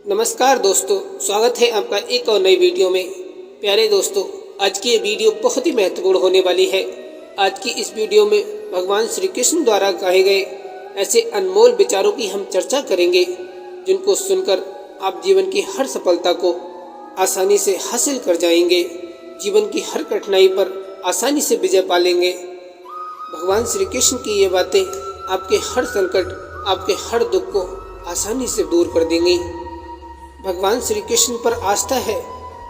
नमस्कार दोस्तों, स्वागत है आपका एक और नई वीडियो में। प्यारे दोस्तों, आज की ये वीडियो बहुत ही महत्वपूर्ण होने वाली है। आज की इस वीडियो में भगवान श्री कृष्ण द्वारा कहे गए ऐसे अनमोल विचारों की हम चर्चा करेंगे, जिनको सुनकर आप जीवन की हर सफलता को आसानी से हासिल कर जाएंगे, जीवन की हर कठिनाई पर आसानी से विजय पा लेंगे। भगवान श्री कृष्ण की ये बातें आपके हर संकट, आपके हर दुख को आसानी से दूर कर देंगी। भगवान श्री कृष्ण पर आस्था है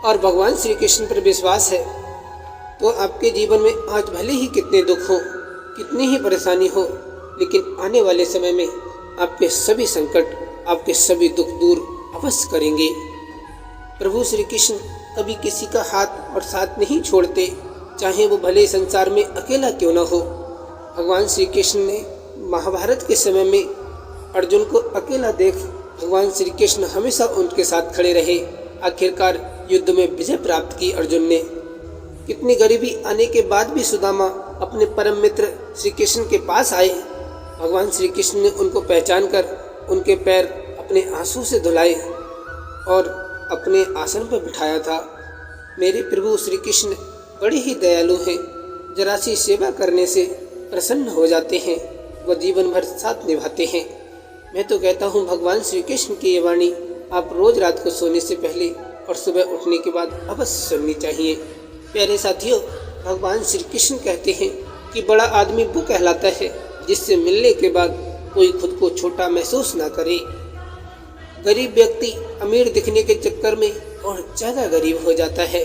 और भगवान श्री कृष्ण पर विश्वास है तो आपके जीवन में आज भले ही कितने दुख हो, कितनी ही परेशानी हो, लेकिन आने वाले समय में आपके सभी संकट, आपके सभी दुख दूर अवश्य करेंगे। प्रभु श्री कृष्ण कभी किसी का हाथ और साथ नहीं छोड़ते, चाहे वो भले संसार में अकेला क्यों न हो। भगवान श्री कृष्ण ने महाभारत के समय में अर्जुन को अकेला देख भगवान श्री कृष्ण हमेशा उनके साथ खड़े रहे। आखिरकार युद्ध में विजय प्राप्त की अर्जुन ने। कितनी गरीबी आने के बाद भी सुदामा अपने परम मित्र श्री कृष्ण के पास आए। भगवान श्री कृष्ण ने उनको पहचान कर उनके पैर अपने आंसू से धुलाए और अपने आसन पर बिठाया था। मेरे प्रभु श्री कृष्ण बड़े ही दयालु हैं, जरा सी सेवा करने से प्रसन्न हो जाते हैं, वह जीवन भर साथ निभाते हैं। मैं तो कहता हूँ भगवान श्री कृष्ण की ये वाणी आप रोज रात को सोने से पहले और सुबह उठने के बाद अवश्य सुननी चाहिए। प्यारे साथियों, भगवान श्री कृष्ण कहते हैं कि बड़ा आदमी वो कहलाता है जिससे मिलने के बाद कोई खुद को छोटा महसूस ना करे। गरीब व्यक्ति अमीर दिखने के चक्कर में और ज़्यादा गरीब हो जाता है।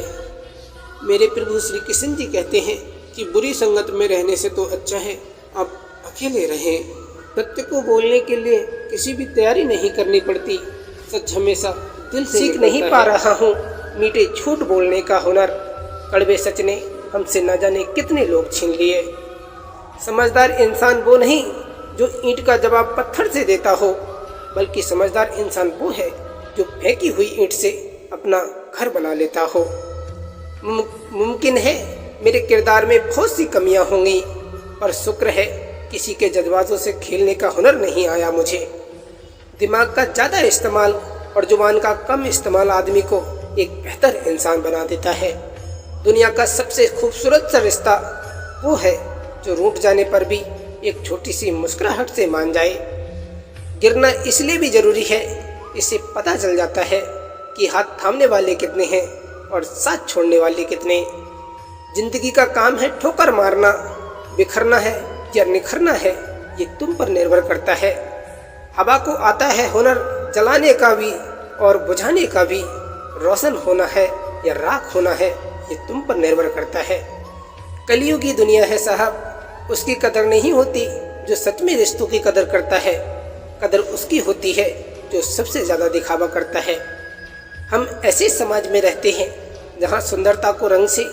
मेरे प्रभु श्री कृष्ण जी कहते हैं कि बुरी संगत में रहने से तो अच्छा है आप अकेले रहें। सत्य को बोलने के लिए किसी भी तैयारी नहीं करनी पड़ती, सच हमेशा दिल से सीख नहीं पा रहा हूँ मीठे झूठ बोलने का हुनर। कड़वे सच ने हमसे न जाने कितने लोग छीन लिए। समझदार इंसान वो नहीं जो ईंट का जवाब पत्थर से देता हो, बल्कि समझदार इंसान वो है जो फेंकी हुई ईंट से अपना घर बना लेता हो। मुमकिन है मेरे किरदार में बहुत सी कमियां होंगी, पर शुक्र है किसी के जज्बातों से खेलने का हुनर नहीं आया मुझे। दिमाग का ज़्यादा इस्तेमाल और जुबान का कम इस्तेमाल आदमी को एक बेहतर इंसान बना देता है। दुनिया का सबसे खूबसूरत सा रिश्ता वो है जो रूठ जाने पर भी एक छोटी सी मुस्कुराहट से मान जाए। गिरना इसलिए भी ज़रूरी है, इससे पता चल जाता है कि हाथ थामने वाले कितने हैं और साथ छोड़ने वाले कितने। जिंदगी का काम है ठोकर मारना, बिखरना है या निखरना है ये तुम पर निर्भर करता है। हवा को आता है हुनर जलाने का भी और बुझाने का भी। रोशन होना है या राख होना है ये तुम पर निर्भर करता है। कलियुग की दुनिया है साहब, उसकी कदर नहीं होती जो सच में रिश्तों की कदर करता है। कदर उसकी होती है जो सबसे ज़्यादा दिखावा करता है। हम ऐसे समाज में रहते हैं जहाँ सुंदरता को रंग से,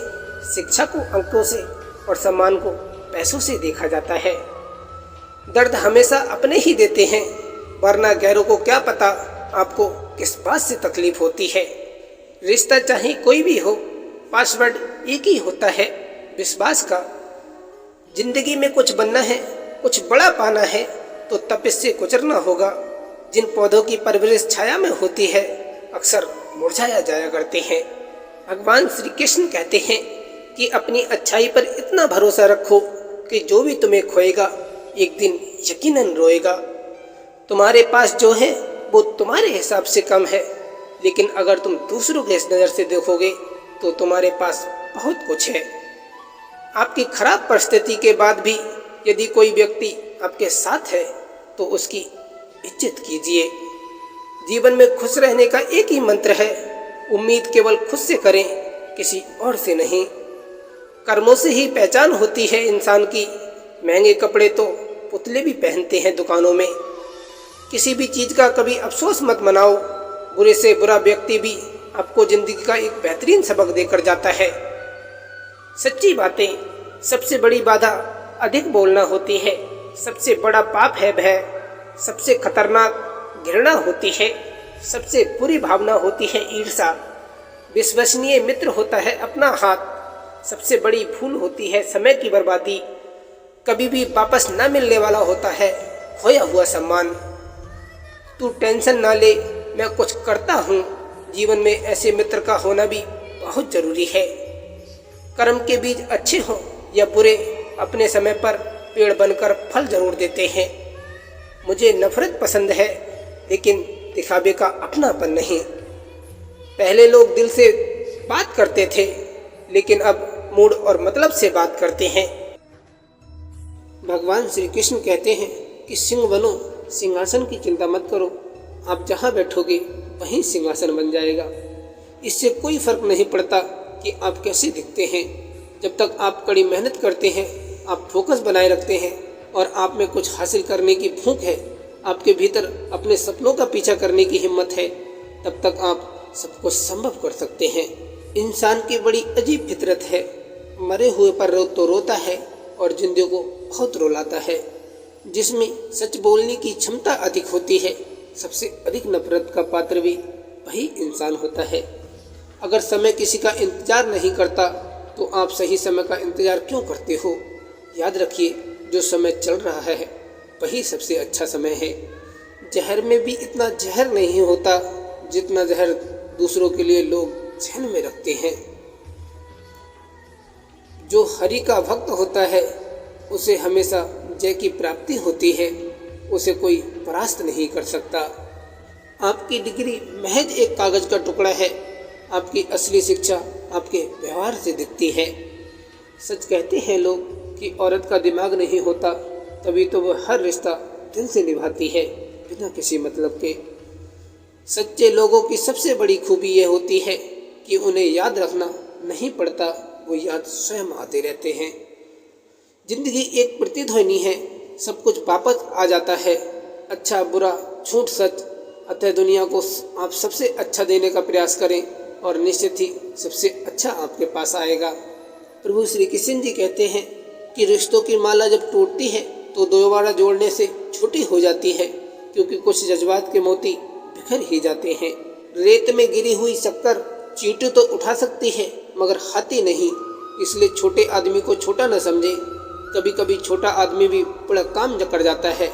शिक्षा को अंकों से और सम्मान को पैसों से देखा जाता है। दर्द हमेशा अपने ही देते हैं, वरना गैरों को क्या पता आपको किस बात से तकलीफ होती है। रिश्ता चाहे कोई भी हो, पासवर्ड एक ही होता है, विश्वास का। जिंदगी में कुछ बनना है, कुछ बड़ा पाना है तो तपिश से गुजरना होगा। जिन पौधों की परवरिश छाया में होती है अक्सर मुरझाया जाया करते हैं। भगवान श्री कृष्ण कहते हैं कि अपनी अच्छाई पर इतना भरोसा रखो कि जो भी तुम्हें खोएगा एक दिन यकीनन रोएगा। तुम्हारे पास जो है वो तुम्हारे हिसाब से कम है, लेकिन अगर तुम दूसरों के इस नज़र से देखोगे तो तुम्हारे पास बहुत कुछ है। आपकी खराब परिस्थिति के बाद भी यदि कोई व्यक्ति आपके साथ है तो उसकी इज्जत कीजिए। जीवन में खुश रहने का एक ही मंत्र है, उम्मीद केवल खुद से करें, किसी और से नहीं। कर्मों से ही पहचान होती है इंसान की। महंगे कपड़े तो पुतले भी पहनते हैं दुकानों में। किसी भी चीज़ का कभी अफसोस मत मनाओ, बुरे से बुरा व्यक्ति भी आपको जिंदगी का एक बेहतरीन सबक देकर जाता है। सच्ची बातें, सबसे बड़ी बाधा अधिक बोलना होती है। सबसे बड़ा पाप है भय, सबसे खतरनाक घृणा होती है, सबसे बुरी भावना होती है ईर्ष्या। विश्वसनीय मित्र होता है अपना हाथ, सबसे बड़ी भूल होती है समय की बर्बादी। कभी भी वापस न मिलने वाला होता है खोया हुआ सम्मान। तू टेंशन ना ले, मैं कुछ करता हूँ। जीवन में ऐसे मित्र का होना भी बहुत जरूरी है। कर्म के बीज अच्छे हों या बुरे, अपने समय पर पेड़ बनकर फल जरूर देते हैं। मुझे नफरत पसंद है, लेकिन दिखावे का अपनापन नहीं। पहले लोग दिल से बात करते थे, लेकिन अब मूड और मतलब से बात करते हैं। भगवान श्री कृष्ण कहते हैं कि सिंह बनो, सिंहासन की चिंता मत करो। आप जहाँ बैठोगे वहीं सिंहासन बन जाएगा। इससे कोई फर्क नहीं पड़ता कि आप कैसे दिखते हैं। जब तक आप कड़ी मेहनत करते हैं, आप फोकस बनाए रखते हैं और आप में कुछ हासिल करने की भूख है, आपके भीतर अपने सपनों का पीछा करने की हिम्मत है, तब तक आप सब कुछ संभव कर सकते हैं। इंसान की बड़ी अजीब फितरत है। मरे हुए पर तो रोता है और जिंदों को बहुत रुलाता है। जिसमें सच बोलने की क्षमता अधिक होती है, सबसे अधिक नफरत का पात्र भी वही इंसान होता है। अगर समय किसी का इंतजार नहीं करता तो आप सही समय का इंतजार क्यों करते हो? याद रखिए, जो समय चल रहा है वही सबसे अच्छा समय है। जहर में भी इतना जहर नहीं होता जितना जहर दूसरों के लिए लोग जहन में रखते हैं। जो हरि का भक्त होता है उसे हमेशा जय की प्राप्ति होती है। उसे कोई परास्त नहीं कर सकता। आपकी डिग्री महज एक कागज का टुकड़ा है। आपकी असली शिक्षा आपके व्यवहार से दिखती है। सच कहते हैं लोग कि औरत का दिमाग नहीं होता, तभी तो वह हर रिश्ता दिल से निभाती है, बिना किसी मतलब के। सच्चे लोगों की सबसे बड़ी खूबी यह होती है कि उन्हें याद रखना नहीं पड़ता, वो याद स्वयं आते रहते हैं। जिंदगी एक प्रतिध्वनि है, सब कुछ वापस आ जाता है। अच्छा बुरा, झूठ सच, अतः दुनिया को आप सबसे अच्छा देने का प्रयास करें और निश्चित ही सबसे अच्छा आपके पास आएगा। प्रभु श्री कृष्ण जी कहते हैं कि रिश्तों की माला जब टूटती है तो दोबारा जोड़ने से छोटी हो जाती है, क्योंकि कुछ जज्बात के मोती बिखर ही जाते हैं। रेत में गिरी हुई शक्कर चींटी तो उठा सकती है मगर हाथी नहीं, इसलिए छोटे आदमी को छोटा न समझे। कभी कभी छोटा आदमी भी बड़ा काम कर जाता है।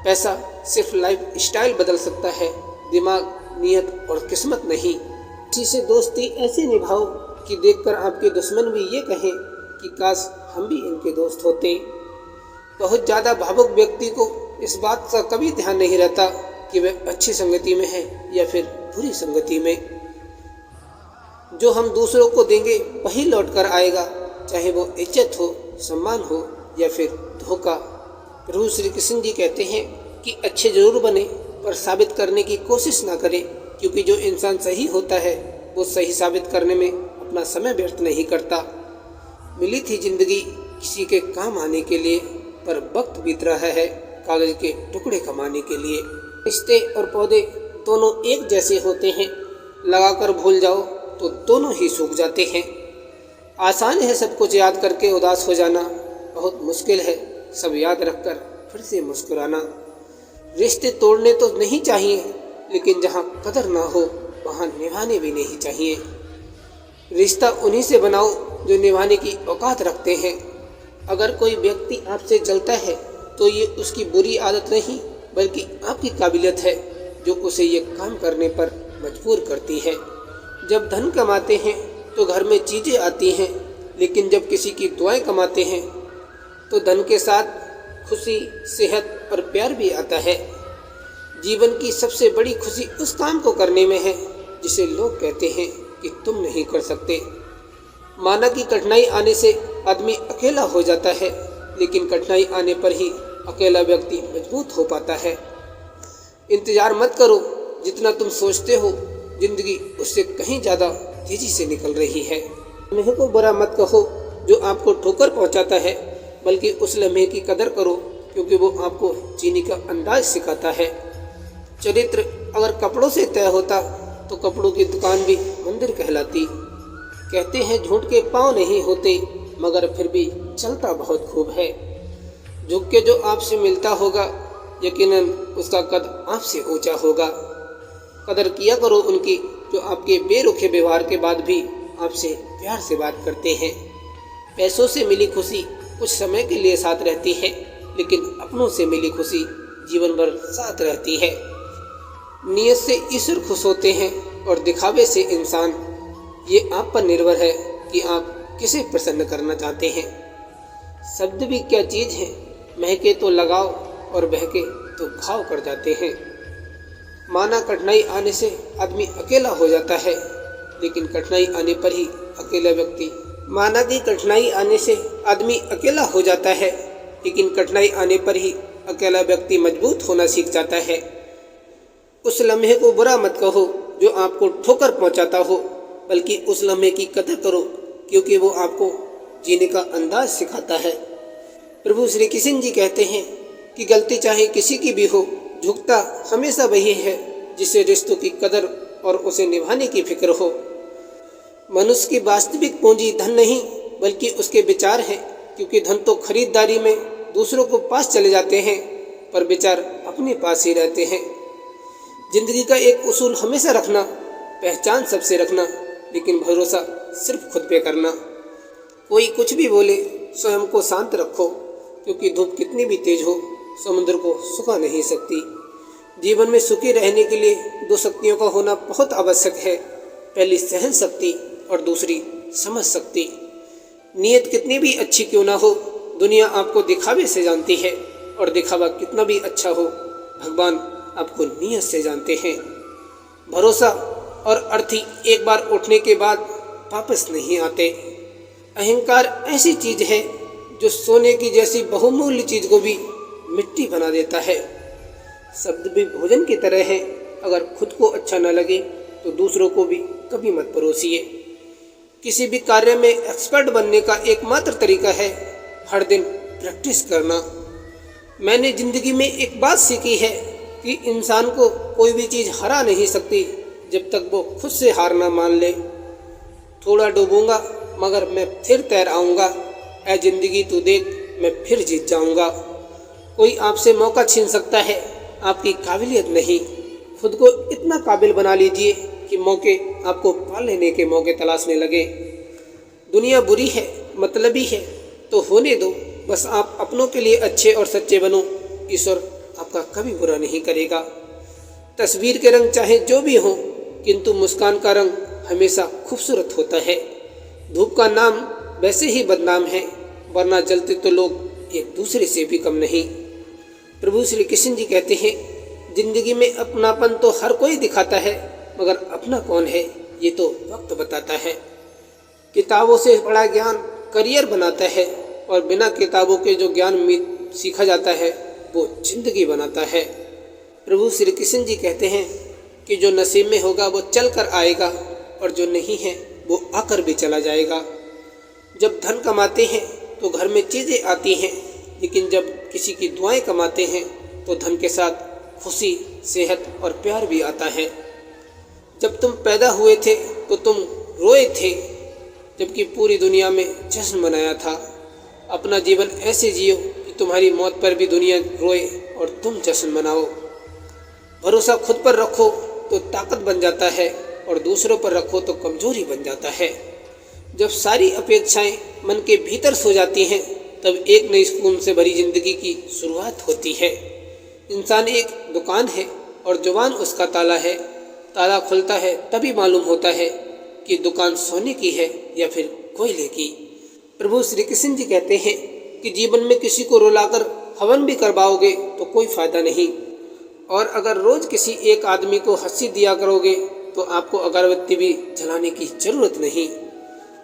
पैसा सिर्फ लाइफ स्टाइल बदल सकता है, दिमाग, नियत और किस्मत नहीं। किसी से दोस्ती ऐसे निभाओ कि देखकर आपके दुश्मन भी ये कहें कि काश हम भी इनके दोस्त होते। बहुत ज़्यादा भावुक व्यक्ति को इस बात का कभी ध्यान नहीं रहता कि वह अच्छी संगति में है या फिर बुरी संगति में। जो हम दूसरों को देंगे वही लौट कर आएगा, चाहे वो इज्जत हो, सम्मान हो या फिर धोखा। प्रभु श्री कृष्ण जी कहते हैं कि अच्छे जरूर बने पर साबित करने की कोशिश ना करें, क्योंकि जो इंसान सही होता है वो सही साबित करने में अपना समय व्यर्थ नहीं करता। मिली थी जिंदगी किसी के काम आने के लिए, पर वक्त बीत रहा है कागज के टुकड़े कमाने के लिए। रिश्ते और पौधे दोनों एक जैसे होते हैं, लगाकर भूल जाओ तो दोनों ही सूख जाते हैं। आसान है सब कुछ याद करके उदास हो जाना, बहुत मुश्किल है सब याद रखकर फिर से मुस्कुराना। रिश्ते तोड़ने तो नहीं चाहिए, लेकिन जहाँ कदर ना हो वहाँ निभाने भी नहीं चाहिए। रिश्ता उन्हीं से बनाओ जो निभाने की औकात रखते हैं। अगर कोई व्यक्ति आपसे जलता है तो ये उसकी बुरी आदत नहीं, बल्कि आपकी काबिलियत है जो उसे ये काम करने पर मजबूर करती है। जब धन कमाते हैं तो घर में चीज़ें आती हैं, लेकिन जब किसी की दुआएं कमाते हैं तो धन के साथ खुशी, सेहत और प्यार भी आता है। जीवन की सबसे बड़ी खुशी उस काम को करने में है जिसे लोग कहते हैं कि तुम नहीं कर सकते। माना कि कठिनाई आने से आदमी अकेला हो जाता है, लेकिन कठिनाई आने पर ही अकेला व्यक्ति मजबूत हो पाता है। इंतजार मत करो, जितना तुम सोचते हो जिंदगी उससे कहीं ज़्यादा तेजी से निकल रही है। लम्हे को बुरा मत कहो जो आपको ठोकर पहुंचाता है, बल्कि उस लम्हे की कदर करो क्योंकि वो आपको जीने का अंदाज सिखाता है। चरित्र अगर कपड़ों से तय होता तो कपड़ों की दुकान भी मंदिर कहलाती। कहते हैं झूठ के पाँव नहीं होते, मगर फिर भी चलता बहुत खूब है। झुक के जो आपसे मिलता होगा यकीनन उसका कद आपसे ऊंचा होगा। कदर किया करो उनकी जो आपके बेरुखे व्यवहार के बाद भी आपसे प्यार से बात करते हैं। पैसों से मिली खुशी कुछ समय के लिए साथ रहती है, लेकिन अपनों से मिली खुशी जीवन भर साथ रहती है। नियत से ईश्वर खुश होते हैं और दिखावे से इंसान। ये आप पर निर्भर है कि आप किसे प्रसन्न करना चाहते हैं। शब्द भी क्या चीज़ है, महके तो लगाओ और बहके तो घाव कर जाते हैं। माना कठिनाई आने से आदमी अकेला हो जाता है, लेकिन कठिनाई आने पर ही अकेला व्यक्ति माना कि कठिनाई आने से आदमी अकेला हो जाता है, लेकिन कठिनाई आने पर ही अकेला व्यक्ति मजबूत होना सीख जाता है। उस लम्हे को बुरा मत कहो जो आपको ठोकर पहुंचाता हो, बल्कि उस लम्हे की कदर करो क्योंकि वो आपको जीने का अंदाज सिखाता है। प्रभु श्री कृष्ण जी कहते हैं कि गलती चाहे किसी की भी हो, झुकता हमेशा वही है जिसे रिश्तों की कदर और उसे निभाने की फिक्र हो। मनुष्य की वास्तविक पूंजी धन नहीं बल्कि उसके विचार हैं, क्योंकि धन तो खरीदारी में दूसरों को पास चले जाते हैं, पर विचार अपने पास ही रहते हैं। जिंदगी का एक उसूल हमेशा रखना, पहचान सबसे रखना, लेकिन भरोसा सिर्फ खुद पे करना। कोई कुछ भी बोले, स्वयं को शांत रखो, क्योंकि धूप कितनी भी तेज हो समुद्र को सुखा नहीं सकती। जीवन में सुखी रहने के लिए दो शक्तियों का होना बहुत आवश्यक है, पहली सहन शक्ति और दूसरी समझ शक्ति। नीयत कितनी भी अच्छी क्यों ना हो, दुनिया आपको दिखावे से जानती है, और दिखावा कितना भी अच्छा हो, भगवान आपको नीयत से जानते हैं। भरोसा और अर्थी एक बार उठने के बाद वापस नहीं आते। अहंकार ऐसी चीज है जो सोने की जैसी बहुमूल्य चीज को भी मिट्टी बना देता है। शब्द भी भोजन की तरह है, अगर खुद को अच्छा न लगे तो दूसरों को भी कभी मत परोसिए। किसी भी कार्य में एक्सपर्ट बनने का एकमात्र तरीका है हर दिन प्रैक्टिस करना। मैंने जिंदगी में एक बात सीखी है कि इंसान को कोई भी चीज़ हरा नहीं सकती जब तक वो खुद से हार ना मान ले। थोड़ा डूबूंगा मगर मैं फिर तैर आऊँगा, ऐ जिंदगी तू देख मैं फिर जीत जाऊँगा। कोई आपसे मौका छीन सकता है, आपकी काबिलियत नहीं। खुद को इतना काबिल बना लीजिए कि मौके आपको पा लेने के मौके तलाशने लगे। दुनिया बुरी है, मतलबी है तो होने दो, बस आप अपनों के लिए अच्छे और सच्चे बनो, ईश्वर आपका कभी बुरा नहीं करेगा। तस्वीर के रंग चाहे जो भी हो, किंतु मुस्कान का रंग हमेशा खूबसूरत होता है। धूप का नाम वैसे ही बदनाम है, वरना जलते तो लोग एक दूसरे से भी कम नहीं। प्रभु श्री कृष्ण जी कहते हैं, जिंदगी में अपनापन तो हर कोई दिखाता है, मगर अपना कौन है ये तो वक्त बताता है। किताबों से बड़ा ज्ञान करियर बनाता है, और बिना किताबों के जो ज्ञान सीखा जाता है वो जिंदगी बनाता है। प्रभु श्री कृष्ण जी कहते हैं कि जो नसीब में होगा वो चल कर आएगा, और जो नहीं है वो आकर भी चला जाएगा। जब धन कमाते हैं तो घर में चीज़ें आती हैं, लेकिन जब किसी की दुआएं कमाते हैं तो धन के साथ खुशी, सेहत और प्यार भी आता है। जब तुम पैदा हुए थे तो तुम रोए थे, जबकि पूरी दुनिया में जश्न मनाया था। अपना जीवन ऐसे जियो कि तुम्हारी मौत पर भी दुनिया रोए और तुम जश्न मनाओ। भरोसा खुद पर रखो तो ताकत बन जाता है, और दूसरों पर रखो तो कमजोरी बन जाता है। जब सारी अपेक्षाएं मन के भीतर सो जाती हैं, तब एक नई सुकून से भरी जिंदगी की शुरुआत होती है। इंसान एक दुकान है और जुबान उसका ताला है। ताला खुलता है तभी मालूम होता है कि दुकान सोने की है या फिर कोयले की। प्रभु श्री कृष्ण जी कहते हैं कि जीवन में किसी को रुलाकर हवन भी करवाओगे तो कोई फायदा नहीं, और अगर रोज किसी एक आदमी को हंसी दिया करोगे तो आपको अगरबत्ती भी जलाने की जरूरत नहीं।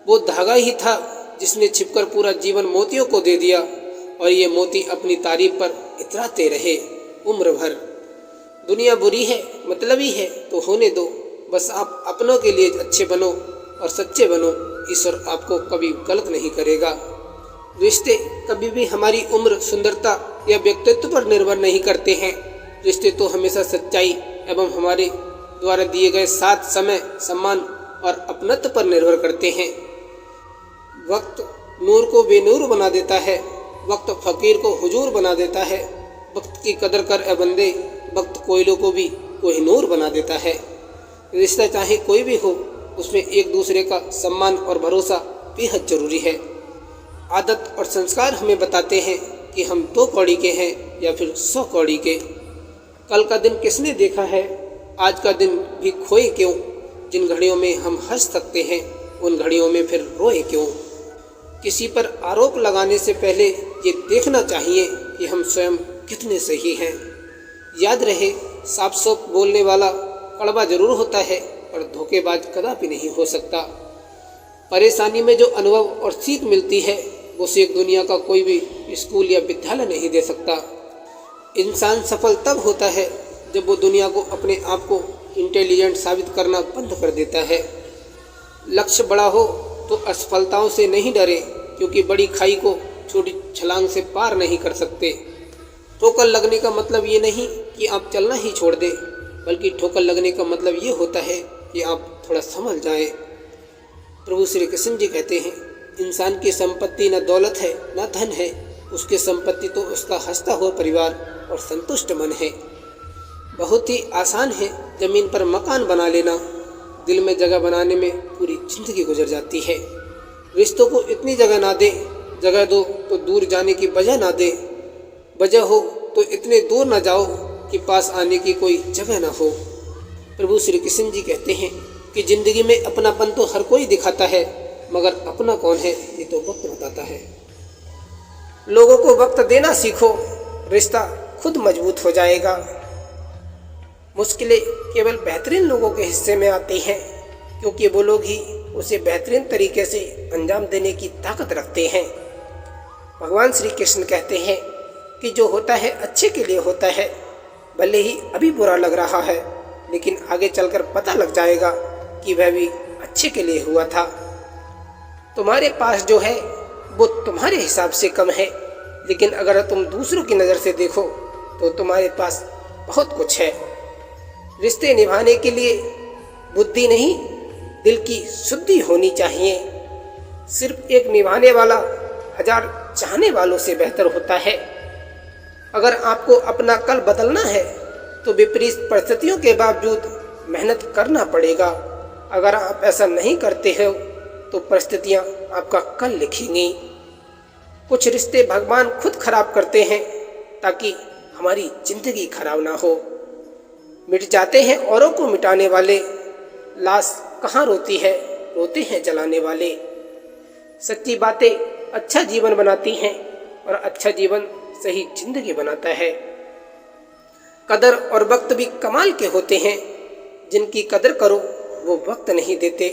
वो धागा ही था जिसने छिपकर पूरा जीवन मोतियों को दे दिया, और ये मोती अपनी तारीफ पर इतराते रहे उम्र भर। दुनिया बुरी है, मतलबी है तो होने दो, बस आप अपनों के लिए अच्छे बनो और सच्चे बनो, ईश्वर आपको कभी गलत नहीं करेगा। रिश्ते कभी भी हमारी उम्र, सुंदरता या व्यक्तित्व पर निर्भर नहीं करते हैं। रिश्ते तो हमेशा सच्चाई एवं हमारे द्वारा दिए गए साथ, समय, सम्मान और अपनत्व पर निर्भर करते हैं। वक्त नूर को बेनूर बना देता है, वक्त फकीर को हुजूर बना देता है। वक्त की कदर कर ए बंदे, वक्त कोयलों को भी कोहिनूर बना देता है। रिश्ता चाहे कोई भी हो, उसमें एक दूसरे का सम्मान और भरोसा बेहद जरूरी है। आदत और संस्कार हमें बताते हैं कि हम 2 कौड़ी के हैं या फिर 100 कौड़ी के। कल का दिन किसने देखा है, आज का दिन भी खोए क्यों? जिन घड़ियों में हम हंस सकते हैं उन घड़ियों में फिर रोए क्यों? किसी पर आरोप लगाने से पहले ये देखना चाहिए कि हम स्वयं कितने सही हैं। याद रहे, साफ साफ बोलने वाला कड़वा जरूर होता है पर धोखेबाज कदापि नहीं हो सकता। परेशानी में जो अनुभव और सीख मिलती है वो सीख दुनिया का कोई भी स्कूल या विद्यालय नहीं दे सकता। इंसान सफल तब होता है जब वो दुनिया को अपने आप को इंटेलिजेंट साबित करना बंद कर देता है। लक्ष्य बड़ा हो तो असफलताओं से नहीं डरे, क्योंकि बड़ी खाई को छोटी छलांग से पार नहीं कर सकते। ठोकर लगने का मतलब ये नहीं कि आप चलना ही छोड़ दें, बल्कि ठोकर लगने का मतलब ये होता है कि आप थोड़ा संभल जाएं। प्रभु श्री कृष्ण जी कहते हैं, इंसान की संपत्ति न दौलत है न धन है, उसकी संपत्ति तो उसका हंसता हुआ परिवार और संतुष्ट मन है। बहुत ही आसान है जमीन पर मकान बना लेना, दिल में जगह बनाने में पूरी जिंदगी गुजर जाती है। रिश्तों को इतनी जगह ना दे, जगह दो तो दूर जाने की वजह ना दे, वजह हो तो इतने दूर ना जाओ कि पास आने की कोई जगह ना हो। प्रभु श्री कृष्ण जी कहते हैं कि जिंदगी में अपनापन तो हर कोई दिखाता है, मगर अपना कौन है ये तो वक्त बताता है। लोगों को वक्त देना सीखो, रिश्ता खुद मजबूत हो जाएगा। मुश्किलें केवल बेहतरीन लोगों के हिस्से में आती हैं, क्योंकि वो लोग ही उसे बेहतरीन तरीके से अंजाम देने की ताकत रखते हैं। भगवान श्री कृष्ण कहते हैं कि जो होता है अच्छे के लिए होता है, भले ही अभी बुरा लग रहा है, लेकिन आगे चलकर पता लग जाएगा कि वह भी अच्छे के लिए हुआ था। तुम्हारे पास जो है वो तुम्हारे हिसाब से कम है, लेकिन अगर तुम दूसरों की नज़र से देखो तो तुम्हारे पास बहुत कुछ है। रिश्ते निभाने के लिए बुद्धि नहीं, दिल की शुद्धि होनी चाहिए। सिर्फ एक निभाने वाला 1000 चाहने वालों से बेहतर होता है। अगर आपको अपना कल बदलना है तो विपरीत परिस्थितियों के बावजूद मेहनत करना पड़ेगा। अगर आप ऐसा नहीं करते हो तो परिस्थितियाँ आपका कल लिखेंगी। कुछ रिश्ते भगवान खुद खराब करते हैं ताकि हमारी जिंदगी खराब ना हो। मिट जाते हैं औरों को मिटाने वाले, लाश कहाँ रोती है, रोते हैं जलाने वाले। सच्ची बातें अच्छा जीवन बनाती हैं और अच्छा जीवन सही जिंदगी बनाता है। कदर और वक्त भी कमाल के होते हैं। जिनकी कदर करो वो वक्त नहीं देते,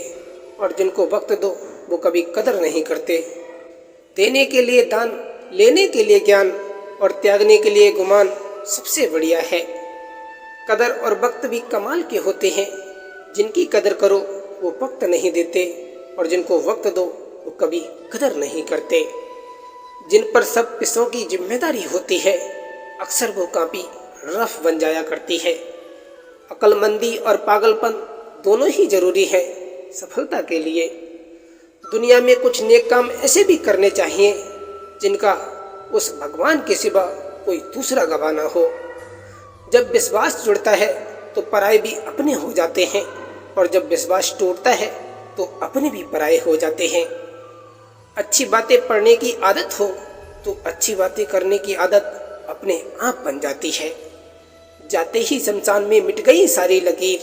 और जिनको वक्त दो वो कभी कदर नहीं करते। देने के लिए दान, लेने के लिए ज्ञान और त्यागने के लिए गुमान सबसे बढ़िया है। कदर और वक्त भी कमाल के होते हैं। जिनकी कदर करो वो वक्त नहीं देते, और जिनको वक्त दो वो कभी कदर नहीं करते। जिन पर सब किस्मों की जिम्मेदारी होती है, अक्सर वो काफ़ी रफ बन जाया करती है। अक्लमंदी और पागलपन दोनों ही जरूरी है सफलता के लिए। दुनिया में कुछ नेक काम ऐसे भी करने चाहिए जिनका उस भगवान के सिवा कोई दूसरा गवाह ना हो। जब विश्वास जुड़ता है तो पराये भी अपने हो जाते हैं, और जब विश्वास टूटता है तो अपने भी पराये हो जाते हैं। अच्छी बातें पढ़ने की आदत हो तो अच्छी बातें करने की आदत अपने आप बन जाती है। जाते ही शमशान में मिट गई सारी लकीर,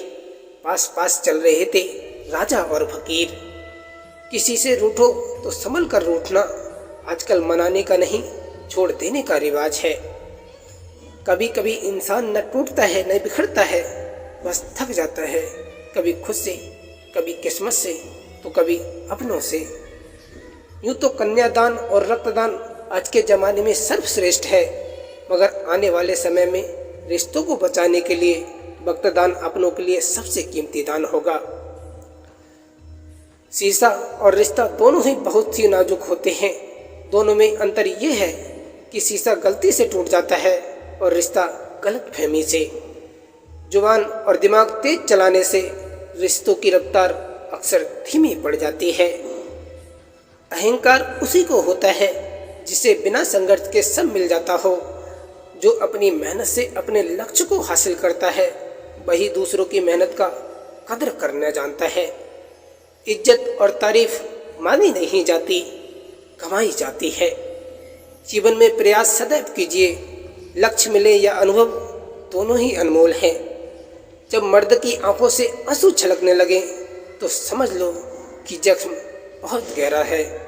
पास पास चल रहे थे राजा और फकीर। किसी से रूठो तो संभल कर रूठना आजकल मनाने का नहीं, छोड़ देने का रिवाज है। कभी कभी इंसान न टूटता है न बिखरता है, बस थक जाता है, कभी खुद से, कभी किस्मत से, तो कभी अपनों से। यूँ तो कन्यादान और रक्तदान आज के ज़माने में सर्वश्रेष्ठ है, मगर आने वाले समय में रिश्तों को बचाने के लिए रक्तदान अपनों के लिए सबसे कीमती दान होगा। शीशा और रिश्ता दोनों ही बहुत ही नाजुक होते हैं। दोनों में अंतर ये है कि शीशा गलती से टूट जाता है और रिश्ता गलतफहमी से। जुबान और दिमाग तेज चलाने से रिश्तों की रफ्तार अक्सर धीमी पड़ जाती है। अहंकार उसी को होता है जिसे बिना संघर्ष के सब मिल जाता हो। जो अपनी मेहनत से अपने लक्ष्य को हासिल करता है वही दूसरों की मेहनत का कदर करना जानता है। इज्जत और तारीफ मानी नहीं जाती, कमाई जाती है। जीवन में प्रयास सदैव कीजिए, लक्ष्य मिले या अनुभव दोनों ही अनमोल हैं। जब मर्द की आंखों से आंसू छलकने लगे तो समझ लो कि जख्म बहुत गहरा है।